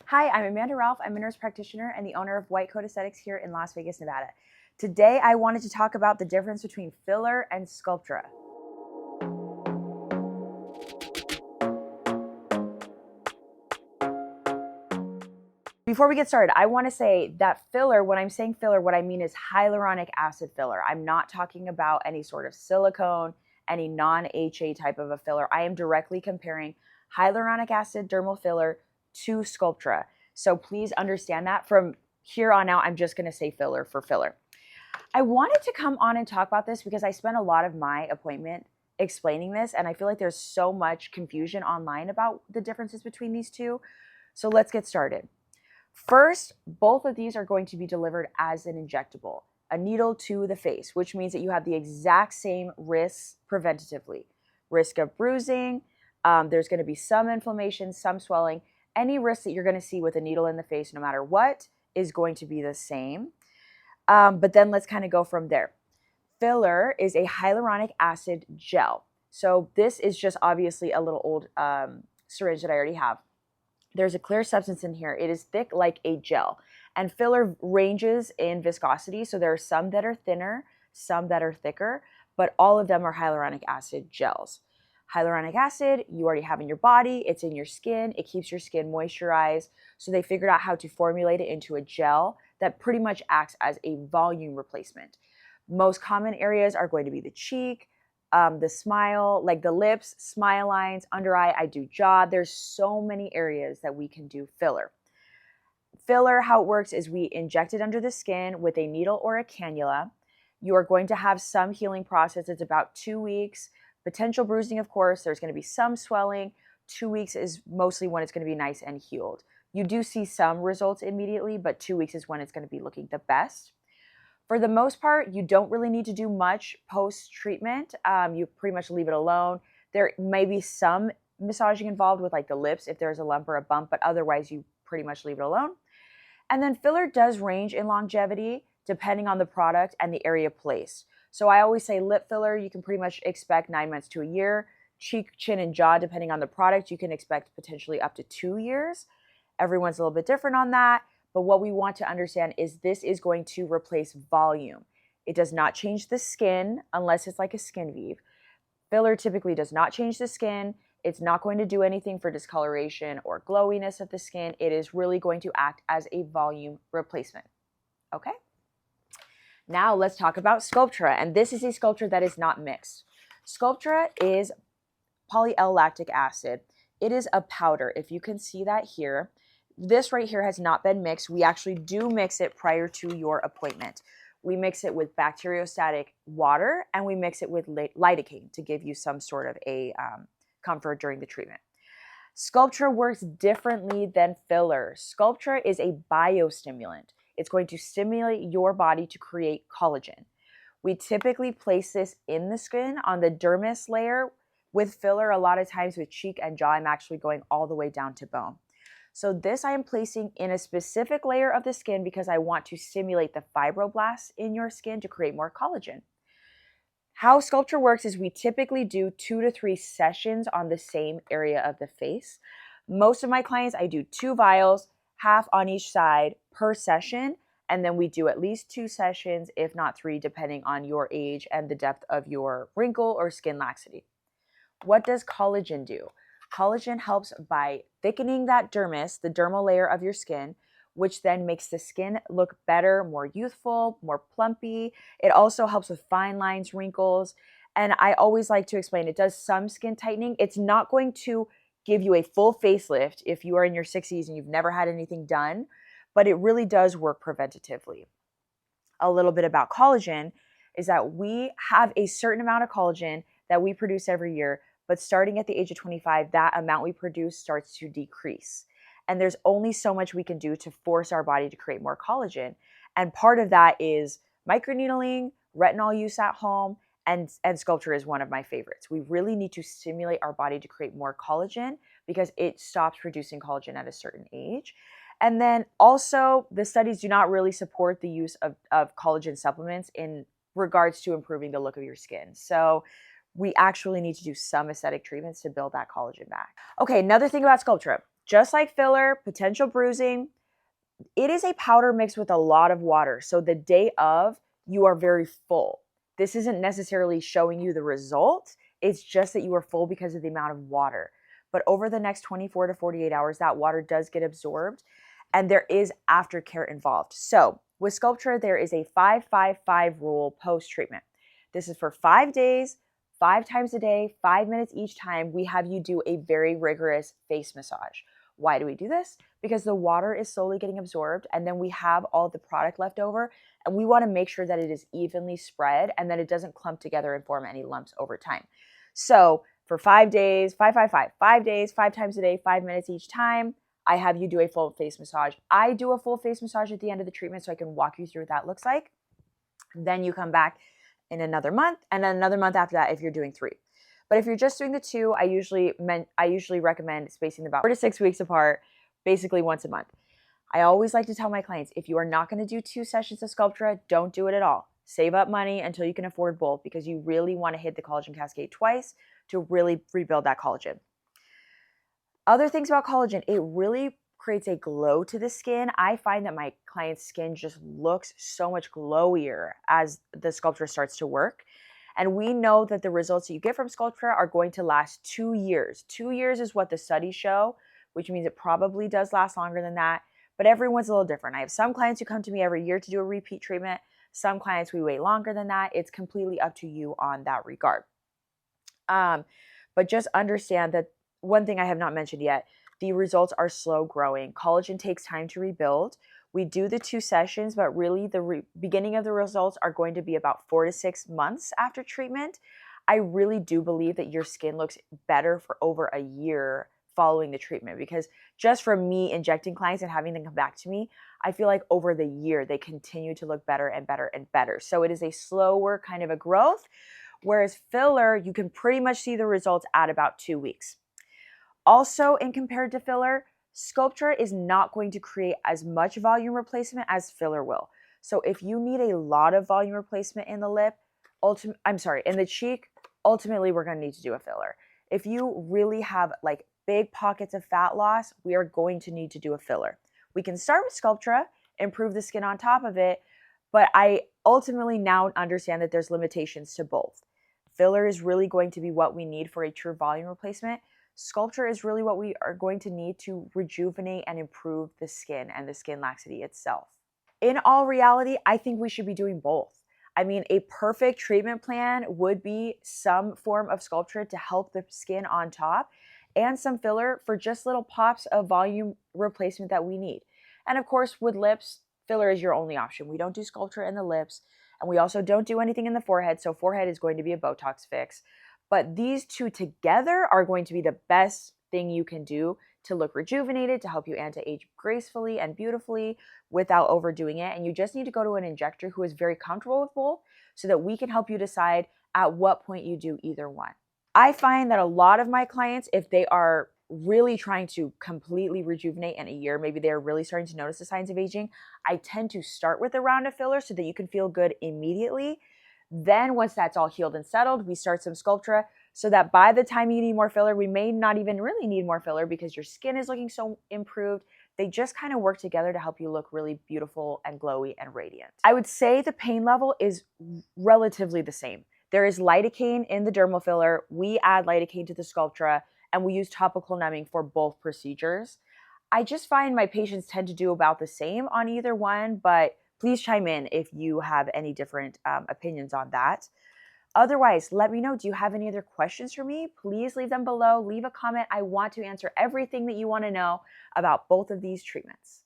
Hi, I'm Amanda Ralph. I'm a nurse practitioner and the owner of White Coat Aesthetics here in Las Vegas, Nevada. Today, I wanted to talk about the difference between filler and Sculptra. Before we get started, I want to say that filler, when I'm saying filler, what I mean is hyaluronic acid filler. I'm not talking about any sort of silicone, any non-HA type of a filler. I am directly comparing hyaluronic acid dermal filler to Sculptra. So please understand that from here on out, I'm just going to say filler for filler. I wanted to come on and talk about this because I spent a lot of my appointment explaining this, and I feel like there's so much confusion online about the differences between these two. So let's get started. First, both of these are going to be delivered as an injectable, a needle to the face, which means that you have the exact same risks preventatively. Risk of bruising, there's going to be some inflammation, some swelling. Any risk that you're going to see with a needle in the face, no matter what, is going to be the same. But then let's kind of go from there. Filler is a hyaluronic acid gel. So this is just obviously a little old syringe that I already have. There's a clear substance in here. It is thick like a gel. And filler ranges in viscosity. So there are some that are thinner, some that are thicker, but all of them are hyaluronic acid gels. Hyaluronic acid, you already have in your body. It's in your skin. It keeps your skin moisturized. So they figured out how to formulate it into a gel that pretty much acts as a volume replacement. Most common areas are going to be the cheek, the smile, like the lips, smile lines, under eye. I do jaw. There's so many areas that we can do filler. Filler, how it works is we inject it under the skin with a needle or a cannula. You are going to have some healing process. It's about 2 weeks. Potential bruising, of course. There's going to be some swelling. 2 weeks is mostly when it's going to be nice and healed. You do see some results immediately, but 2 weeks is when it's going to be looking the best. For the most part, you don't really need to do much post-treatment. You pretty much leave it alone. There may be some massaging involved with like the lips if there's a lump or a bump, but otherwise you pretty much leave it alone. And then filler does range in longevity depending on the product and the area placed. So I always say lip filler, you can pretty much expect 9 months to a year. Cheek, chin, and jaw, depending on the product, you can expect potentially up to 2 years. Everyone's a little bit different on that. But what we want to understand is this is going to replace volume. It does not change the skin unless it's like a skin weave. Filler typically does not change the skin. It's not going to do anything for discoloration or glowiness of the skin. It is really going to act as a volume replacement. Okay? Now let's talk about Sculptra. And this is a Sculptra that is not mixed. Sculptra is poly-L-lactic acid. It is a powder. If you can see that here. This right here has not been mixed. We actually do mix it prior to your appointment. We mix it with bacteriostatic water and we mix it with lidocaine to give you some sort of a comfort during the treatment. Sculptra works differently than filler. Sculptra is a biostimulant. It's going to stimulate your body to create collagen. We typically place this in the skin on the dermis layer. With filler, a lot of times with cheek and jaw, I'm actually going all the way down to bone. So this I am placing in a specific layer of the skin because I want to stimulate the fibroblasts in your skin to create more collagen. How Sculptra works is we typically do 2 to 3 sessions on the same area of the face. Most of my clients, I do 2 vials, half on each side per session, and then we do at least 2 sessions, if not 3, depending on your age and the depth of your wrinkle or skin laxity. What does collagen do? Collagen helps by thickening that dermis, the dermal layer of your skin, which then makes the skin look better, more youthful, more plumpy. It also helps with fine lines, wrinkles. And I always like to explain, it does some skin tightening. It's not going to give you a full facelift if you are in your 60s and you've never had anything done, but it really does work preventatively. A little bit about collagen is that we have a certain amount of collagen that we produce every year. But starting at the age of 25, that amount we produce starts to decrease. And there's only so much we can do to force our body to create more collagen. And part of that is microneedling, retinol use at home, and Sculptra is one of my favorites. We really need to stimulate our body to create more collagen because it stops producing collagen at a certain age. And then also, the studies do not really support the use of collagen supplements in regards to improving the look of your skin. So we actually need to do some aesthetic treatments to build that collagen back. Okay, another thing about Sculptra. Just like filler, potential bruising, it is a powder mixed with a lot of water. So the day of, you are very full. This isn't necessarily showing you the result. It's just that you are full because of the amount of water. But over the next 24 to 48 hours, that water does get absorbed and there is aftercare involved. So with Sculptra, there is a 5-5-5 rule post-treatment. This is for 5 days, 5 times a day, 5 minutes each time. We have you do a very rigorous face massage. Why do we do this? Because the water is slowly getting absorbed and then we have all the product left over and we want to make sure that it is evenly spread and that it doesn't clump together and form any lumps over time. So for 5 days, 5-5-5, 5 days, 5 times a day, 5 minutes each time, I have you do a full face massage. I do a full face massage at the end of the treatment so I can walk you through what that looks like. Then you come back in another month and then another month after that if you're doing 3. But if you're just doing the 2, I usually recommend spacing them about 4 to 6 weeks apart, basically once a month. I always like to tell my clients, if you are not going to do 2 sessions of Sculptra, don't do it at all. Save up money until you can afford both because you really want to hit the collagen cascade twice to really rebuild that collagen. Other things about collagen, it really creates a glow to the skin. I find that my client's skin just looks so much glowier as the Sculptra starts to work. And we know that the results that you get from Sculptra are going to last 2 years. 2 years is what the studies show, which means it probably does last longer than that. But everyone's a little different. I have some clients who come to me every year to do a repeat treatment. Some clients we wait longer than that. It's completely up to you on that regard. But just understand that one thing I have not mentioned yet, the results are slow growing. Collagen takes time to rebuild. We do the 2 sessions, but really the beginning of the results are going to be about 4 to 6 months after treatment. I really do believe that your skin looks better for over a year following the treatment because just from me injecting clients and having them come back to me, I feel like over the year they continue to look better and better and better. So it is a slower kind of a growth, whereas filler, you can pretty much see the results at about 2 weeks. Also, in compared to filler, Sculptra is not going to create as much volume replacement as filler will. So if you need a lot of volume replacement in the lip, in the cheek, ultimately we're going to need to do a filler. If you really have like big pockets of fat loss, we are going to need to do a filler. We can start with Sculptra, improve the skin on top of it, but I ultimately now understand that there's limitations to both. Filler is really going to be what we need for a true volume replacement. Sculptra is really what we are going to need to rejuvenate and improve the skin and the skin laxity itself. In all reality, I think we should be doing both. I mean, a perfect treatment plan would be some form of Sculptra to help the skin on top and some filler for just little pops of volume replacement that we need. And of course, with lips, filler is your only option. We don't do Sculptra in the lips, and we also don't do anything in the forehead, so forehead is going to be a Botox fix. But these 2 together are going to be the best thing you can do to look rejuvenated, to help you anti-age gracefully and beautifully without overdoing it. And you just need to go to an injector who is very comfortable with both so that we can help you decide at what point you do either one. I find that a lot of my clients, if they are really trying to completely rejuvenate in a year, maybe they're really starting to notice the signs of aging, I tend to start with a round of filler so that you can feel good immediately. Then once that's all healed and settled, we start some Sculptra so that by the time you need more filler, we may not even really need more filler because your skin is looking so improved. They just kind of work together to help you look really beautiful and glowy and radiant. I would say the pain level is relatively the same. There is lidocaine in the dermal filler. We add lidocaine to the Sculptra and we use topical numbing for both procedures. I just find my patients tend to do about the same on either one, but please chime in if you have any different opinions on that. Otherwise, let me know, do you have any other questions for me? Please leave them below. Leave a comment. I want to answer everything that you want to know about both of these treatments.